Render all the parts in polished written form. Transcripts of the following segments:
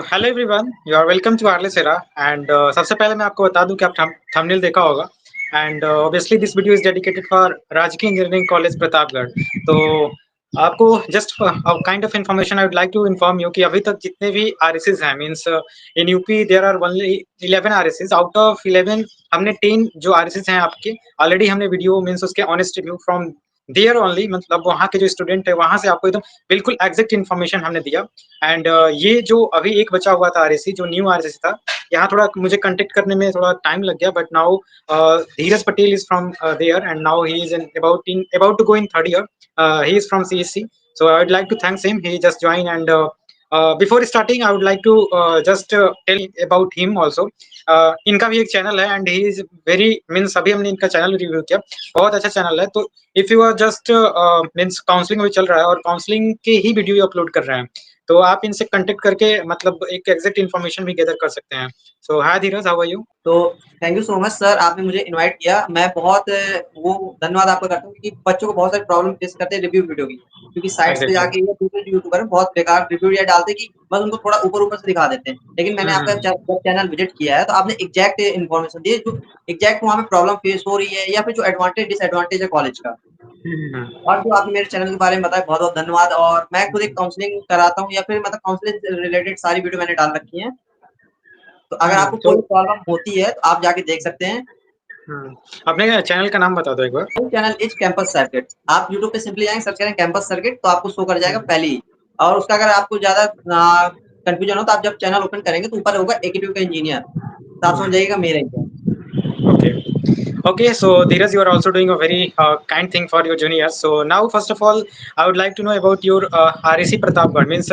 Hello everyone, you are welcome to आर्ले सेरा and सबसे पहले मैं आपको बता दूं कि आप थंबनेल देखा होगा and obviously this video is dedicated for राजकीय इंजीनियरिंग कॉलेज प्रतापगढ़। तो आपको just kind of information I would like to inform you कि अभी तक जितने भी आरएसएस हैं means in UP there are only 11 RSS. Out of 11 हमने 10 जो आरएसएस हैं आपके ऑलरेडी हमने वीडियो मींस उसके honest review from there only, मतलब वहाँ के जो स्टूडेंट है वहां से आपको एकदम बिल्कुल एग्जैक्ट इन्फॉर्मेशन हमने दिया। एंड ये जो अभी एक बचा हुआ था आरएससी, जो न्यू आरएससी था, यहाँ थोड़ा मुझे कांटेक्ट करने में थोड़ा टाइम लग गया, but now Dheeraj Patel is from there and now he is about to go in third year. He is from CSC, so I would like to thank him. He just joined and before starting I would like to just tell about him also. इनका भी एक channel है and he is very means अभी हमने इनका channel review किया, बहुत अच्छा चैनल है। तो if you are just means counselling भी चल रहा है और काउंसलिंग के ही वीडियो अपलोड कर रहे हैं, तो आप इनसे कांटेक्ट करके मतलब एक एग्जैक्ट इन्फॉर्मेशन भी गैदर कर सकते हैं। सो हाय धीरज, हाउ आर यू? तो thank you so much sir, आपने मुझे इनवाइट किया। मैं बहुत वो धन्यवाद आपका करता हूँ क्योंकि बच्चों को बहुत सारी प्रॉब्लम फेस करते हैं रिव्यू वीडियो की, क्योंकि साइट्स पे एग्जैक्टली। जाके या दूसरे यूट्यूबर बहुत बेकार रिव्यू या डालते कि बस उनको थोड़ा ऊपर ऊपर से दिखा देते हैं। लेकिन मैंने आपका हम्म जब चैनल विजिट किया है तो आपने एग्जैक्ट इन्फॉर्मेशन दी, जो एग्जैक्ट वहाँ पे प्रॉब्लम फेस हो रही है या फिर जो एडवांटेज डिसएडवांटेज है कॉलेज का, हम्म और जो आपने मेरे चैनल के बारे में बताया बहुत बहुत धन्यवाद। और मैं खुद एक काउंसलिंग कराता हूँ या फिर मतलब काउंसलिंग रिलेटेड सारी वीडियो मैंने डाल रखी है, तो अगर आपको तो कोई प्रॉब्लम होती है तो आप जाके देख सकते हैं। अपने चैनल का नाम बता दो एक बार। Channel is campus circuit. आप यूट्यूब पे सिंपली जाएंगे, सर्च करें कैंपस सर्किट, तो आपको शो कर जाएगा हम्म, पहले ही। और उसका अगर आपको ज्यादा कंफ्यूजन हो तो आप जब चैनल ओपन करेंगे तो ऊपर होगा एकेडमी का इंजीनियर, तो आप समझ जाइएगा मेरा ही है। Okay. Okay, so Dheeraj, you are also doing a very kind thing for your juniors. So now, first of all, I would like to know about your REC Pratapgarh means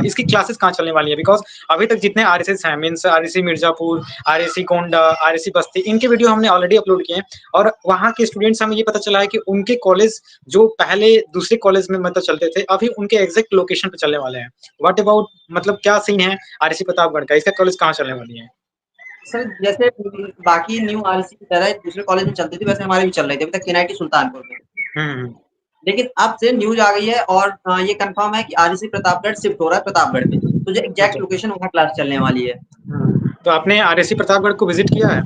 इसकी classes कहाँ चलने वाली है? बिकॉज अभी तक जितने RSS हैं means REC Mirzapur, REC Gonda, REC बस्ती, इनके वीडियो हमने ऑलरेडी अपलोड किए हैं और वहाँ के स्टूडेंट्स हमें ये पता चला है कि उनके कॉलेज जो पहले दूसरे कॉलेज में मतलब चलते थे, अभी उनके एग्जैक्ट लोकेशन पे चलने वाले हैं। व्हाट अबाउट, मतलब क्या सीन है REC प्रतापगढ़ का? इसका कॉलेज कहाँ चलने वाली है? सर जैसे बाकी न्यू आरसी की तरह दूसरे कॉलेज में चलती थी वैसे हमारे भी चल रही थी अभी तक केनाईटी सुल्तानपुर में। हम्म लेकिन अब से न्यूज आ गई है और ये कंफर्म है कि आरसी प्रतापगढ़ शिफ्ट हो रहा है प्रतापगढ़ में, तो जो एग्जैक्ट अच्छा। लोकेशन वहाँ क्लास चलने वाली है। तो आपने RSC प्रतापगढ़ को विजिट किया है?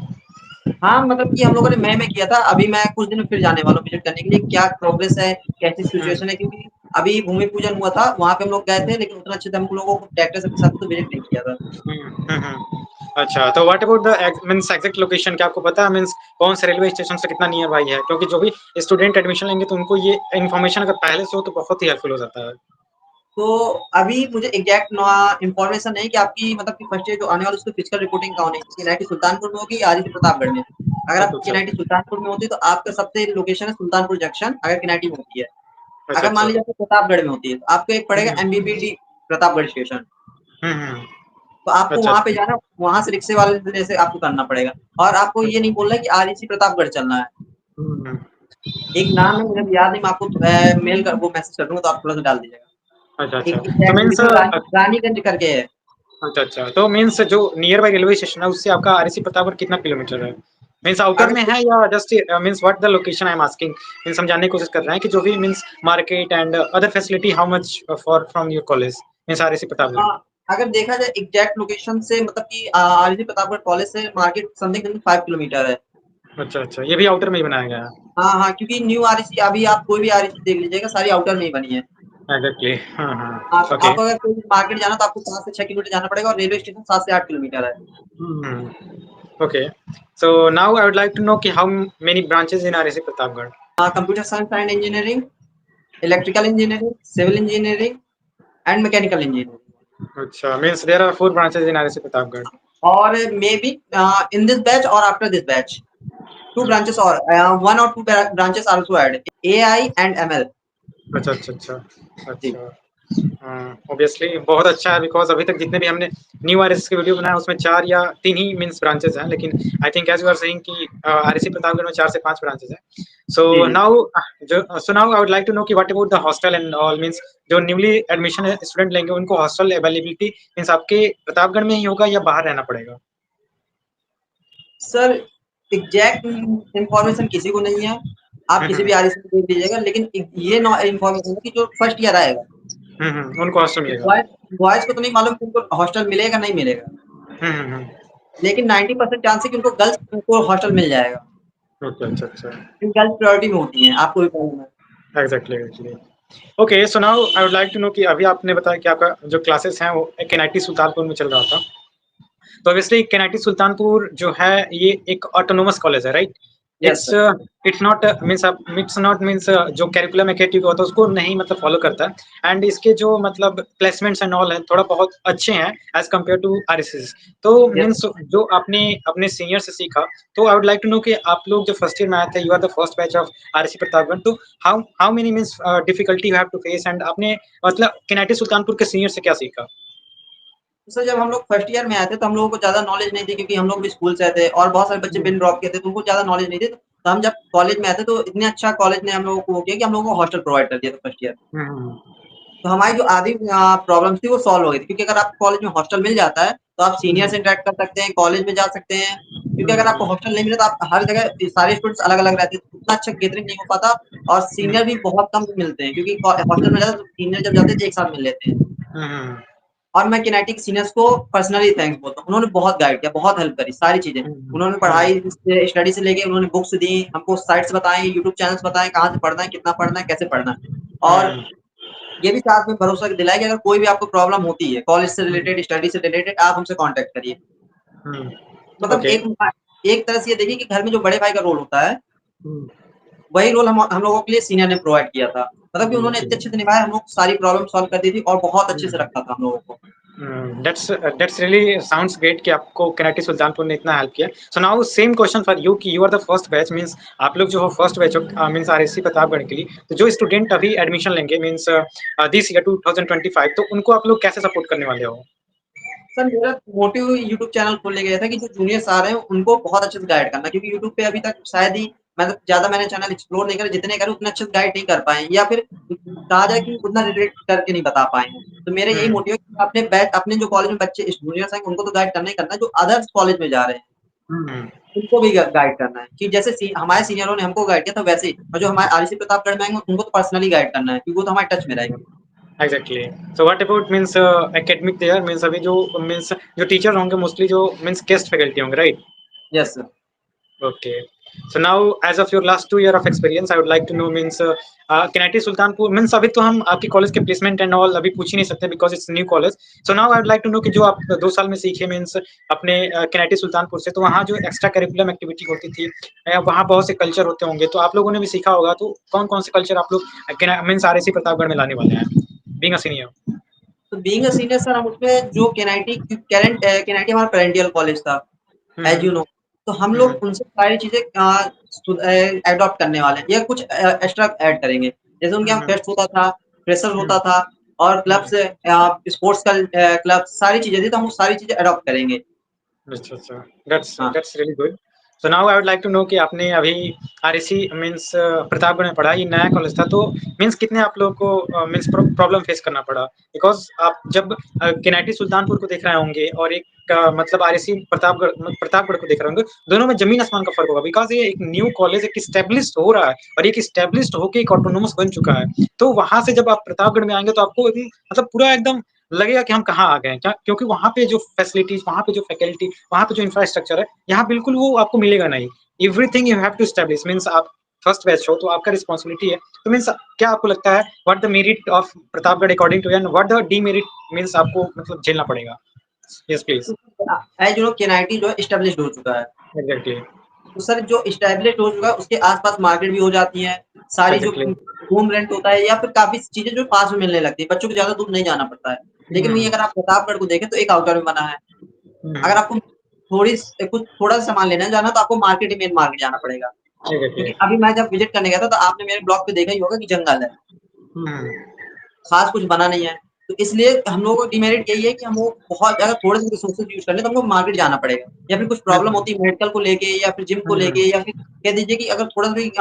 हाँ, मतलब कि हम लोगों ने मई में किया था, अभी मैं कुछ दिन में फिर जाने वाला हूँ विजिट करने के लिए, क्या प्रोग्रेस है, कैसी सिचुएशन है, क्योंकि अभी भूमि पूजन हुआ था, वहाँ पे हम लोग गए थे, लेकिन उतना अच्छे से हम लोगों को ट्रैक्टर के साथ तो विजिट नहीं किया था। अच्छा, तो what about the means exact location, क्या आपको पता है मीन्स कौन से रेलवे स्टेशन से कितना नियर बाई है? क्योंकि जो भी स्टूडेंट एडमिशन लेंगे तो उनको ये इन्फॉर्मेशन अगर पहले से हो तो बहुत ही हेल्पफुल हो जाता है। तो अभी मुझे एग्जैक्ट इन्फॉर्मेशन नहीं कि आपकी मतलब कि फर्स्ट ईयर जो आने वाली उसकी फिजिकल रिपोर्टिंग कहाँ होनी है, किनाटी सुल्तानपुर में होगी या आदित्य प्रतापगढ़ में। अगर अच्छा आप अच्छा किनाटी सुल्तानपुर में होती है तो आपका सबसे लोकेशन है सुल्तानपुर जंक्शन, अगर किनाटी में होती है। अच्छा अगर मान अच्छा। लीजिए आपको प्रतापगढ़ में होती है तो आपको एक पड़ेगा एमबीबीडी प्रतापगढ़ स्टेशन, हम्म। तो आपको अच्छा वहाँ पे अच्छा। जाना, वहाँ से रिक्शे वाले से आपको करना पड़ेगा। और आपको ये नहीं बोलना है कि आरईसी प्रतापगढ़ चलना है। हम्म, एक नाम है, मुझे भी याद नहीं, मैं आपको मेल कर वो मैसेज कर दूंगा तो आप थोड़ा सा डाल दीजिएगा। अच्छा अच्छा। एक तो एग्जैक्ट मीन्स लोकेशन रानीगंज करके है। अच्छा अच्छा, तो मीन्स जो नियर बाई रेलवे स्टेशन है उससे आपका RSC प्रतापगढ़ कितना किलोमीटर है? मीन्स आउटर में अगर है या just means what the location I am asking? Means हम जानने की कोशिश कर रहे हैं कि जो भी means market and other facility how much for from your college means RSC Pratapgarh. अगर देखा जाए एग्जैक्ट लोकेशन से, मतलब कि आरईसी प्रतापगढ़ कॉलेज से मार्केट समथिंग 5 किलोमीटर है। अच्छा अच्छा, ये भी आउटर में ही बनाया गया है? हाँ हाँ, क्योंकि न्यू आरईसी अभी आप कोई भी आरईसी देख लीजिएगा सारी आउटर में ही बनी है। एग्जैक्टली, हाँ हाँ। हाँ, तो ओके। आपको अगर कोई मार्केट जाना तो आपको 5 से 6 किलोमीटर जाना पड़ेगा और रेलवे स्टेशन 7 से 8 किलोमीटर है। Okay, so now I would like to know कि how many branches in RSC Pratapgarh? Computer science and engineering, electrical engineering, civil engineering and mechanical engineering. अच्छा, means there are 4 branches in RSC Pratapgarh. और maybe in this batch और after this batch two branches और 1 और 2 branches also add, AI and ML. अच्छा अच्छा अच्छा। जी अच्छा, obviously बहुत अच्छा है बिकॉज अभी तक जितने भी हमने न्यू RSS के वीडियो बनाए उसमें 4 या 3 ही मीन्स ब्रांचेस हैं, लेकिन I think as you are saying कि RSC प्रतापगढ़ में 4 से 5 ब्रांचेस हैं। सो जी जी। Now I would like to know कि what about the hostel and all means जो न्यूली एडमिशन स्टूडेंट लेंगे उनको हॉस्टल अवेलेबिलिटी मीन्स आपके प्रतापगढ़ में ही होगा या बाहर रहना पड़ेगा? सर एग्जैक्ट इंफॉर्मेशन किसी को नहीं है, आप किसी भी आरएस में देख लीजिएगा, लेकिन ये इन्फॉर्मेशन है कि जो फर्स्ट ईयर आएगा उनको हॉस्टल मिलेगा। बॉयज़ को तो नहीं मालूम कि उनको हॉस्टल मिलेगा, नहीं मिलेगा। हुँ, हुँ, हुँ। लेकिन 90% चांस है कि उनको गर्ल्स को हॉस्टल मिल जाएगा। ओके, अच्छा, अच्छा। क्योंकि गर्ल्स प्रायोरिटी में होती हैं, आपको भी मालूम है। Exactly, exactly. Okay, so now I would like to know कि अभी आपने बताया कि आपका जो क्लासेस हैं वो एनआईटी सुल्तानपुर में चल रहा था। तो ऑब्वियसली केनेटी सुल्तानपुर जो है ये एक ऑटोनोमस कॉलेज है, right? Yes it's sir. It's not means it's not means जो करिकुलम एक्टिविटी होता है उसको नहीं मतलब फॉलो करता है एंड इसके जो मतलब प्लेसमेंट्स एंड ऑल है थोड़ा बहुत अच्छे हैं एज कम्पेयर टू आरएसएस। तो यस मीन्स जो आपने अपने सीनियर से सीखा तो I would like to know कि आप लोग जो फर्स्ट ईयर में आए थे you are the first batch of RSC Pratapgarh, तो how how many means difficulty you have to face and आपने मतलब केनेटी सुल्तानपुर के सीनियर से क्या सीखा? सर जब हम लोग फर्स्ट ईयर में आए थे तो हम लोगों को ज़्यादा नॉलेज नहीं थी क्योंकि हम लोग भी स्कूल से आए थे और बहुत सारे बच्चे हम्म, बिन ड्रॉप किए थे तो उनको ज़्यादा नॉलेज नहीं थी। तो हम जब कॉलेज में आए थे तो इतने अच्छा कॉलेज ने हम लोगों को वो किया कि हम लोगों को हॉस्टल प्रोवाइड कर दिया था फर्स्ट ईयर। हम्म, तो हमारी जो आधी प्रॉब्लम्स थी वो सॉल्व हो गई थी क्योंकि अगर आपको कॉलेज में हॉस्टल मिल जाता है तो आप सीनियर हम्म, से इंटरेक्ट कर सकते हैं, कॉलेज में जा सकते हैं। क्योंकि अगर आपको हम्म, हॉस्टल नहीं मिला तो आप हर जगह सारे स्टूडेंट्स अलग-अलग रहते हैं, तो उतना अच्छा गैदरिंग नहीं हो पाता और हम्म, सीनियर भी बहुत कम मिलते हैं क्योंकि हॉस्टल में जाते हैं तो सीनियर जब जाते हैं तो एक साथ मिल लेते हैं। हम्म, और मैं किनेटिक सीनियर्स को पर्सनली थैंक्स बोलता हूँ। उन्होंने बहुत गाइड किया, बहुत हेल्प करी, सारी चीज़ें। हम्म, उन्होंने हम्म, पढ़ाई से स्टडी से लेके उन्होंने बुक्स दी, हमको साइट्स बताई, यूट्यूब चैनल्स बताए, कहाँ से पढ़ना है, कितना पढ़ना है, कैसे पढ़ना है। और हम्म, ये भी साथ में भरोसा दिलाया कि अगर कोई भी आपको प्रॉब्लम होती है, कॉलेज से हम्म, रिलेटेड, स्टडी से रिलेटेड, आप हमसे कॉन्टैक्ट करिए। हम्म, मतलब ओके, एक तरह से ये देखिए कि घर में जो बड़े भाई का रोल होता है, हम्म, वही रोल हम लोगों के लिए सीनियर ने प्रोवाइड किया था। मतलब कि जी, उन्होंने जी, इतने अच्छे से निभाया, हम लोग सारी प्रॉब्लम सॉल्व कर दी थी और बहुत अच्छे से हम्म, रखा था हम लोगों को। दैट्स रियली साउंड्स ग्रेट कि आपको केनेटी सुल्तानपुर ने इतना हेल्प किया। So now same question for you कि you are the first batch means आप लोग जो हो फर्स्ट बैच हो मीन्स आरएससी प्रतापगढ़ के लिए, तो जो स्टूडेंट अभी एडमिशन लेंगे मीन्स दिस ईयर 2025 तो उनको आप लोग कैसे सपोर्ट करने वाले हो? सर मेरा मोटिव यूट्यूब चैनल खोलने गया था कि जो जूनियर्स आ रहे हैं उनको बहुत अच्छे से गाइड करना क्योंकि यूट्यूब पे अभी तक शायद ही मतलब ज़्यादा मैंने चैनल एक्सप्लोर नहीं करे, जितने करे उतने अच्छे से गाइड नहीं कर पाए या फिर कहा जाए कि उतना रिलेट करके नहीं बता पाए हैं। तो मेरा यही हम्म, मोटिव है कि अपने जो कॉलेज में बच्चे जूनियर्स हैं उनको तो गाइड करना ही करना है, जो अदर्स कॉलेज में जा रहे हैं हम्म, उनको भी गाइड करना है कि जैसे हमारे सीनियरों ने हमको गाइड किया था वैसे ही और जो हमारे आरसी प्रतापगढ़ में आएंगे उनको तो पर्सनली गाइड करना है क्योंकि वो तो हमारे टच में रहेंगे। Exactly. So what about means academic there means अभी जो मीन्स जो टीचर होंगे मोस्टली जो मीन्स गेस्ट फैकल्टी होंगे, right? Yes sir. Okay. So now, as of your last 2 year of experience, I would like to know means Kenati Sultanpur means अभी तो हम आपकी कॉलेज के प्लेसमेंट एंड ऑल अभी पूछ ही नहीं सकते because it's new college. So now I would like to know कि जो आप 2 साल में सीखे मीन्स अपने केनेटी सुल्तानपुर से, तो वहाँ जो एक्स्ट्रा करिकुलम एक्टिविटी होती थी वहाँ बहुत से कल्चर होते होंगे, तो आप लोगों ने भी सीखा होगा, तो कौन कौन से कल्चर आप लोग मीन्स आरएसी प्रतापगढ़ में लाने वाले हैं बीइंग अ सीनियर? तो बीइंग अ सीनियर सर हम उसमें जो केनेटी हमारा पेरेंटियल कॉलेज था एज हम्म, यू नो। तो हम लोग हम्म, उनसे सारी चीज़ें एडॉप्ट करने वाले हैं या कुछ एक्स्ट्रा ऐड करेंगे। जैसे उनके यहाँ हम्म, फेस्ट होता था, फ्रेशर हम्म, होता था और हम्म, क्लब्स स्पोर्ट्स क्लब सारी चीज़ें थी तो हम वो सारी चीज़ें एडॉप्ट करेंगे। अच्छा, अच्छा। दैट्स हाँ। That's really good. So now I would like to know कि आपने अभी आरएससी मीन्स प्रतापगढ़ में पढ़ा, ये नया कॉलेज था, तो मीन्स कितने आप लोगों को मीन्स प्रॉब्लम फेस करना पड़ा? बिकॉज़ आप जब केनेटी सुल्तानपुर को देख रहे होंगे और एक मतलब आरएससी प्रतापगढ़ को देख रहे होंगे, दोनों में ज़मीन-आसमान का फ़र्क होगा बिकॉज़ ये एक न्यू कॉलेज एक एस्टेब्लिश्ड हो रहा है और एक एस्टेब्लिश्ड होके एक ऑटोनोमस बन चुका है। तो वहाँ से जब आप प्रतापगढ़ में आएँगे तो आपको मतलब पूरा एकदम लगेगा कि हम कहाँ आ गए हैं, क्या क्योंकि वहाँ पे जो फैसिलिटीज़, वहाँ पे जो फैकल्टी, वहाँ पे जो इंफ्रास्ट्रक्चर है, यहाँ बिल्कुल वो आपको मिलेगा नहीं। Everything you have to establish means आप फर्स्ट बैच हो, तो आपका रिस्पॉन्सिबिलिटी है। तो मीन्स क्या आपको लगता है what the merit of Pratapgarh according to you and what the demerit means आपको मतलब झेलना पड़ेगा? Yes please. As you know KNIT जो है एस्टेब्लिश्ड हो चुका है। एग्ज़ैक्टली, तो सर जो एस्टेब्लिश्ड हो चुका है उसके आस-पास मार्केट भी हो जाती है। सारी जो एग्ज़ैक्टली। रूम रेंट होता है या फिर काफ़ी चीज़ें जो पास में मिलने लगती है। बच्चों को ज़्यादा दूर नहीं जाना पड़ता है। लेकिन वहीं हुँ, अगर आप प्रतापगढ़ को देखें तो एक आउटर में बना है। हुँ, अगर आपको कुछ थोड़ा-सा सामान लेना है जाना तो आपको मार्केट ही मेन मार्केट जाना पड़ेगा। एग्ज़ैक्टली। क्योंकि अभी मैं जब विज़िट करने गया था तो आपने मेरे ब्लॉग पे देखा ही होगा कि जंगल है। हुँ, ख़ास कुछ बना नहीं है। तो इसलिए हम लोगों को डिमेरिट यही है कि हम लोग बहुत अगर थोड़े से रिसोर्सेज़ यूज़ कर लें तो हमको मार्केट जाना पड़ेगा। या फिर कुछ प्रॉब्लम बिल्कुल। होती है मेडिकल को लेके या फिर जिम को हुँ, लेके या फिर कह दीजिए कि अगर थोड़ा-सा भी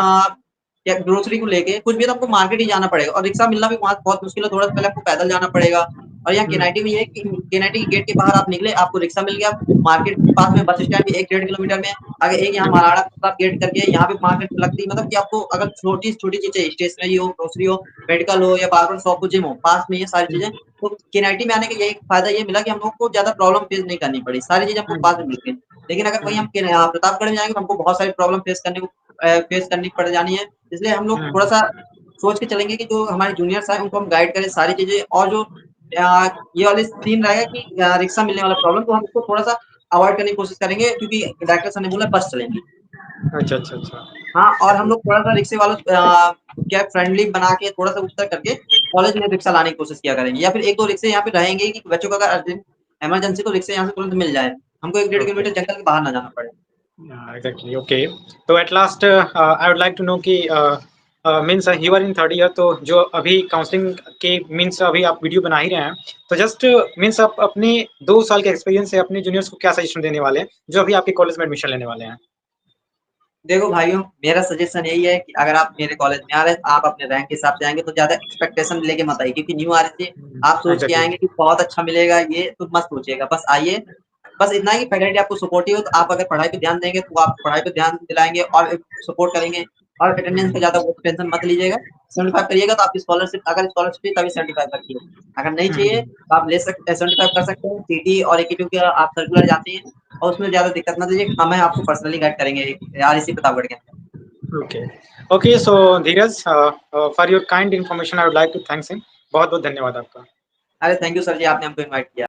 या ग्रोसरी को लेके कुछ भी तो हमको मार्केट ही जाना पड़ेगा और रिक्शा मिलना भी वहाँ बहुत मुश्किल है, थोड़ा सा पहले आपको पैदल जाना पड़ेगा। और यहाँ हुँ, केनेटी में ये है कि केनेटी के गेट के बाहर आप निकले, आपको रिक्शा मिल गया, मार्केट पास में बस स्टैंड भी 1 डेढ़ किलोमीटर में है। अगर एक यहाँ हुँ, महाराणा प्रताप गेट करके यहाँ पे 5 मिनट लगती, मतलब कि आपको अगर छोटी-छोटी चीज़ चाहिए, स्टेशनरी हो, ग्रोसरी हो, मेडिकल हो या बार्बर शॉप हो, जिम हो, पास में ये सारी हुँ, चीज़ें। तो केनेटी में आने का यही फ़ायदा ये मिला कि हम लोग को ज़्यादा प्रॉब्लम फेस नहीं करनी पड़ी, सारी चीज़ें हमको हुँ, पास में मिल गई। लेकिन अगर वहीं हम प्रतापगढ़ में जाएँगे तो हमको बहुत सारी प्रॉब्लम फेस करनी पड़ जानी है। इसलिए हम लोग हुँ, थोड़ा-सा सोच के चलेंगे कि जो हमारे जूनियर्स हैं उनको हम गाइड करें सारी चीज़ें, और जो ये वाली सीन रहेगा कि रिक्शा मिलने वाला प्रॉब्लम, तो हम उसको थोड़ा-सा अवॉइड करने की कोशिश करेंगे, क्योंकि डायरेक्टर सर ने बोला बस चलेंगी। अच्छा, अच्छा, अच्छा। हाँ, और हम लोग थोड़ा-सा रिक्शे वालों क्या फ्रेंडली बना के थोड़ा-सा उत्तर करके कॉलेज में रिक्शा लाने की कोशिश किया करेंगे, या फिर 1-2 रिक्शे यहाँ पे रहेंगे ही कि बच्चों को अगर अर्जेंट इमरजेंसी तो रिक्शे यहाँ से तुरंत मिल जाए। हमको 1 डेढ़ ओके। किलोमीटर जंगल के बाहर ना जाना पड़े। Exactly okay. तो at last I would like to know कि means you are in 3rd year तो जो अभी काउंसलिंग के मीन्स अभी आप वीडियो बना ही रहे हैं। तो जस्ट मीन्स आप अपने 2 साल के एक्सपीरियंस से अपने जूनियर्स को क्या सजेशन देने वाले हैं, जो अभी आपके कॉलेज में एडमिशन लेने वाले हैं? देखो भाइयों, मेरा सजेशन यही है कि अगर आप मेरे कॉलेज में आ रहे हैं, तो आप अपने रैंक के हिसाब से आएँगे तो ज़्यादा एक्सपेक्टेशन लेके मत आइए, क्योंकि न्यू आ रहे थे, आप सोच के एग्ज़ैक्टली। आएँगे कि बहुत अच्छा मिलेगा ये, तो मत सोचिएगा। बस आइए, बस इतना ही कि फैकल्टी आपको सपोर्टिव हो, तो आप अगर पढ़ाई पे ध्यान देंगे, तो आप पढ़ाई पे ध्यान दिलाएँगे और सपोर्ट करेंगे, और अटेंडेंस का ज़्यादा वो टेंशन मत लीजिएगा। 75 करिएगा तो आपकी स्कॉलरशिप, अगर स्कॉलरशिप चाहिए तभी 75 रखिए। अगर नहीं चाहिए तो आप 75 कर सकते हैं। सीटी और एकीटू के आप सर्कुलर जाते हैं, और उसमें ज़्यादा दिक्कत मत लीजिए, हम हैं आपको पर्सनली गाइड करेंगे आरईसी प्रतापगढ़ के अंदर। Okay. Okay so Dheeraj for your kind information I would like to thanks him. बहुत-बहुत धन्यवाद आपका। अरे थैंक यू सर जी, आपने हमको इनवाइट किया।